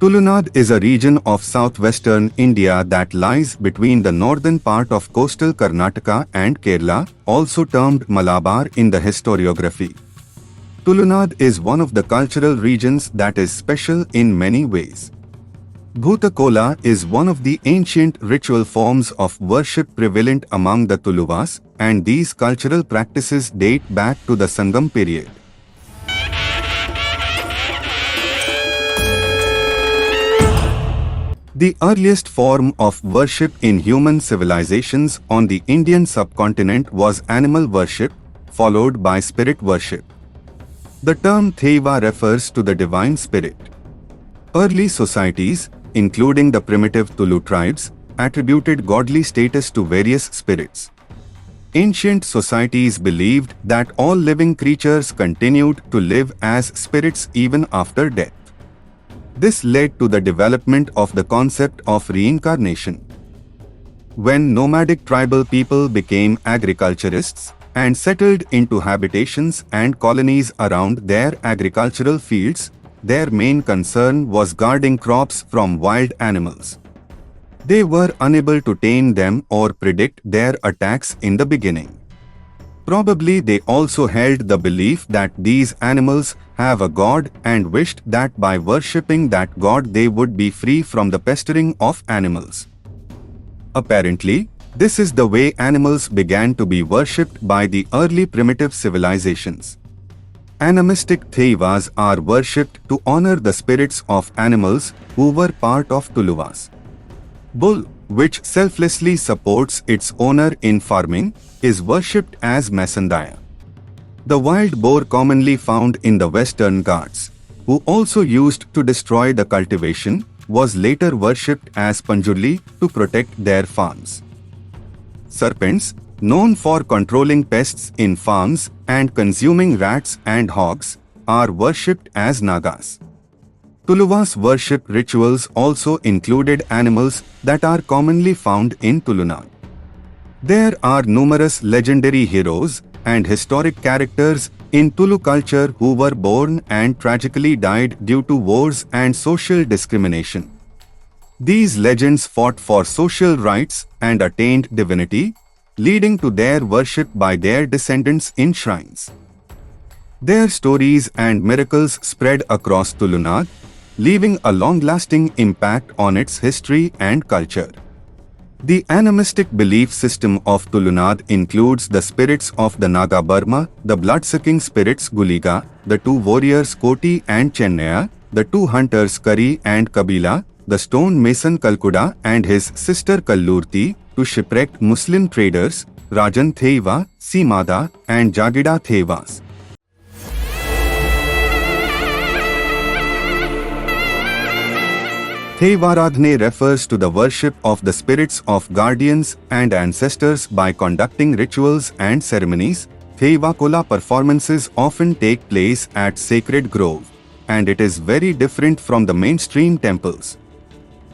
Tulunad is a region of southwestern India that lies between the northern part of coastal Karnataka and Kerala, also termed Malabar in the historiography. Tulunad is one of the cultural regions that is special in many ways. Bhutakola is one of the ancient ritual forms of worship prevalent among the Tuluvas, and these cultural practices date back to the Sangam period. The earliest form of worship in human civilizations on the Indian subcontinent was animal worship, followed by spirit worship. The term Theiva refers to the divine spirit. Early societies, including the primitive Tulu tribes, attributed godly status to various spirits. Ancient societies believed that all living creatures continued to live as spirits even after death. This led to the development of the concept of reincarnation. When nomadic tribal people became agriculturists and settled into habitations and colonies around their agricultural fields, their main concern was guarding crops from wild animals. They were unable to tame them or predict their attacks in the beginning. Probably they also held the belief that these animals have a god and wished that by worshipping that god they would be free from the pestering of animals. Apparently, this is the way animals began to be worshipped by the early primitive civilizations. Animistic Theivas are worshipped to honor the spirits of animals who were part of Tuluvas. Bull, which selflessly supports its owner in farming, is worshipped as Masandaya. The wild boar commonly found in the Western Ghats, who also used to destroy the cultivation, was later worshipped as Panjurli to protect their farms. Serpents, known for controlling pests in farms and consuming rats and hogs, are worshipped as Nagas. Tuluvas worship rituals also included animals that are commonly found in Tulunad. There are numerous legendary heroes and historic characters in Tulu culture who were born and tragically died due to wars and social discrimination. These legends fought for social rights and attained divinity, leading to their worship by their descendants in shrines. Their stories and miracles spread across Tulunad, leaving a long-lasting impact on its history and culture. The animistic belief system of Tulunad includes the spirits of the Naga Burma, the blood-sucking spirits Guliga, the two warriors Koti and Chennaya, the two hunters Kari and Kabila, the stone mason Kalkuda and his sister Kallurti, two shipwrecked Muslim traders, Rajan Theiva, Simada and Jagida Theivas. Theivaradhane refers to the worship of the spirits of guardians and ancestors by conducting rituals and ceremonies. Theivakola performances often take place at Sacred Grove, and it is very different from the mainstream temples.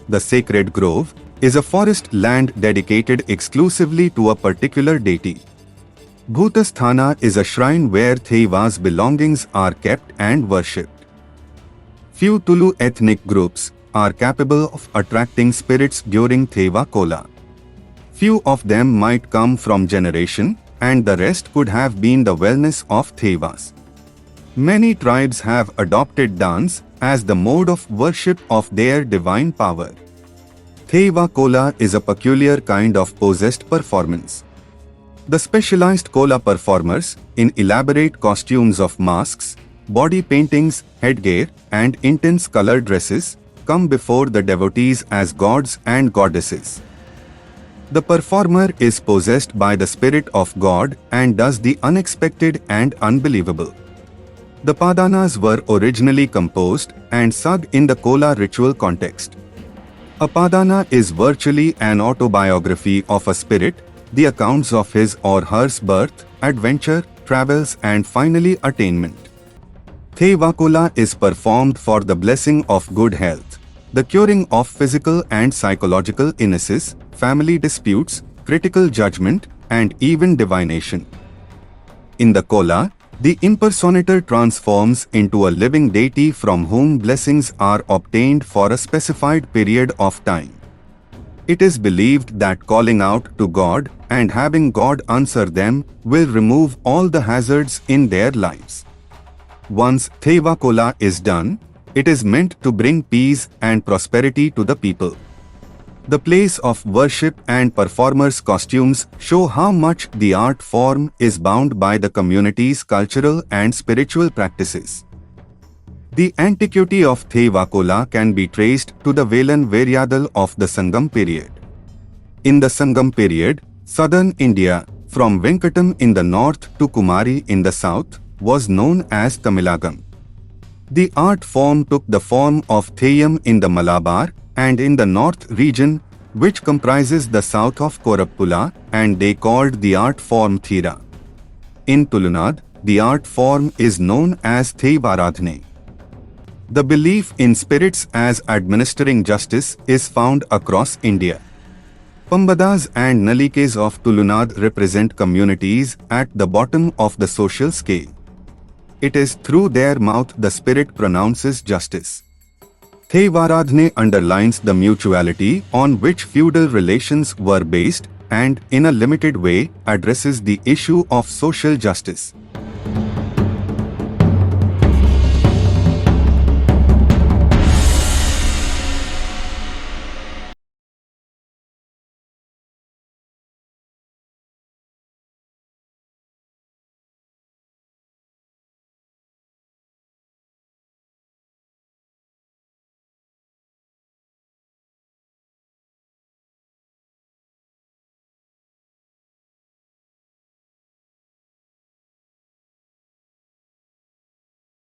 The Sacred Grove is a forest land dedicated exclusively to a particular deity. Bhutasthana is a shrine where Theivas' belongings are kept and worshipped. Few Tulu ethnic groups are capable of attracting spirits during Theiva Kola. Few of them might come from generation, and the rest could have been the wellness of Theivas. Many tribes have adopted dance as the mode of worship of their divine power. Theiva Kola is a peculiar kind of possessed performance. The specialized Kola performers, in elaborate costumes of masks, body paintings, headgear, and intense colored dresses, come before the devotees as gods and goddesses. The performer is possessed by the spirit of God and does the unexpected and unbelievable. The Padanas were originally composed and sung in the Kola ritual context. A Padana is virtually an autobiography of a spirit, the accounts of his or her birth, adventure, travels and finally attainment. Theivakola is performed for the blessing of good health, the curing of physical and psychological illnesses, family disputes, critical judgment, and even divination. In the Kola, The impersonator transforms into a living deity from whom blessings are obtained for a specified period of time. It is believed that calling out to God and having God answer them will remove all the hazards in their lives. Once Theva Kola is done, it is meant to bring peace and prosperity to the people. The place of worship and performers' costumes show how much the art form is bound by the community's cultural and spiritual practices. The antiquity of Theva Kola can be traced to the Velan Veryadal of the Sangam period. In the Sangam period, southern India, from Venkatam in the north to Kumari in the south, was known as Tamilagam. The art form took the form of Theyam in the Malabar and in the north region, which comprises the south of Korappula, and they called the art form Thira. In Tulunad, the art form is known as Theivaradhane. The belief in spirits as administering justice is found across India. Pambadas and Nalikes of Tulunad represent communities at the bottom of the social scale. It is through their mouth the spirit pronounces justice. Theivaradhane underlines the mutuality on which feudal relations were based and, in a limited way, addresses the issue of social justice.